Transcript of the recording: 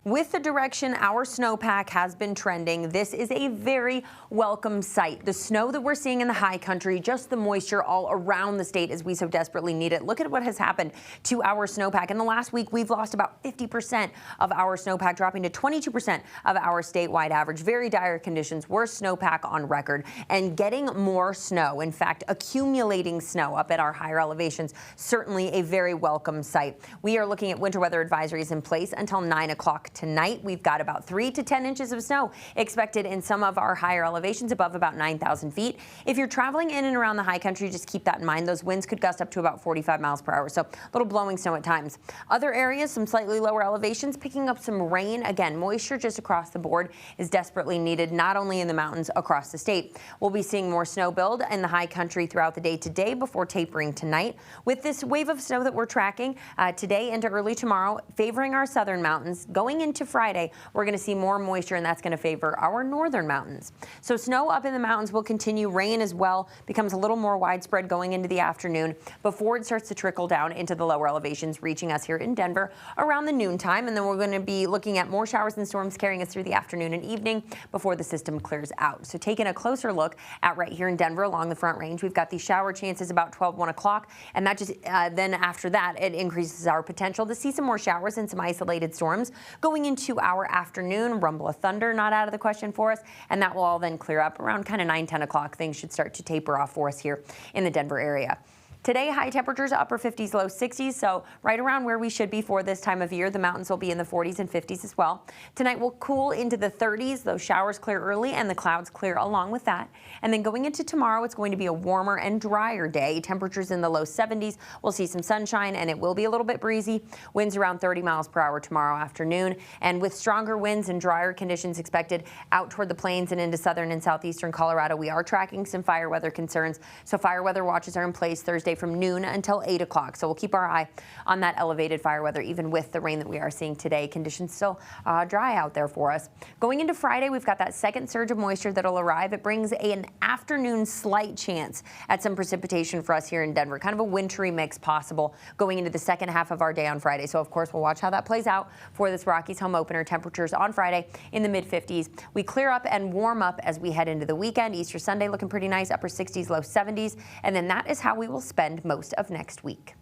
With the direction our snowpack has been trending, this is a very welcome sight. The snow that we're seeing in the high country, just the moisture all around the state as we so desperately need it. Look at what has happened to our snowpack. In the last week, we've lost about 50% of our snowpack, dropping to 22% of our statewide average. Very dire conditions, worst snowpack on record, and getting more snow. In fact, accumulating snow up at our higher elevations, certainly a very welcome sight. We are looking at winter weather advisories in place until 9 o'clock tonight. We've got about 3 to 10 inches of snow expected in some of our higher elevations above about 9,000 feet. If you're traveling in and around the high country, just keep that in mind. Those winds could gust up to about 45 miles per hour, so a little blowing snow at times. Other areas, some slightly lower elevations, picking up some rain. Again, moisture just across the board is desperately needed, not only in the mountains across the state. We'll be seeing more snow build in the high country throughout the day today before tapering tonight. With this wave of snow that we're tracking today into early tomorrow, favoring our southern mountains, going into Friday, we're going to see more moisture, and that's going to favor our northern mountains. So snow up in the mountains will continue. Rain as well becomes a little more widespread going into the afternoon before it starts to trickle down into the lower elevations, reaching us here in Denver around the noontime. And then we're going to be looking at more showers and storms carrying us through the afternoon and evening before the system clears out. So taking a closer look at right here in Denver along the Front Range, we've got these shower chances about 1 o'clock, and that just then after that it increases our potential to see some more showers and some isolated storms going into our afternoon. Rumble of thunder not out of the question for us, and that will all then clear up around kind of 9-10 o'clock. Things should start to taper off for us here in the Denver area. Today, high temperatures, upper 50s, low 60s, so right around where we should be for this time of year. The mountains will be in the 40s and 50s as well. Tonight will cool into the 30s. Those showers clear early and the clouds clear along with that. And then going into tomorrow, it's going to be a warmer and drier day. Temperatures in the low 70s. We'll see some sunshine, and it will be a little bit breezy. Winds around 30 miles per hour tomorrow afternoon. And with stronger winds and drier conditions expected out toward the plains and into southern and southeastern Colorado, we are tracking some fire weather concerns. So fire weather watches are in place Thursday from noon until 8 o'clock. So we'll keep our eye on that elevated fire weather, even with the rain that we are seeing today. Conditions still dry out there for us. Going into Friday, we've got that second surge of moisture that'll arrive. It brings an afternoon slight chance at some precipitation for us here in Denver. Kind of a wintry mix possible going into the second half of our day on Friday. So of course, we'll watch how that plays out for this Rockies home opener. Temperatures on Friday in the mid-50s. We clear up and warm up as we head into the weekend. Easter Sunday looking pretty nice, upper 60s, low 70s. And then that is how we will spend most of next week.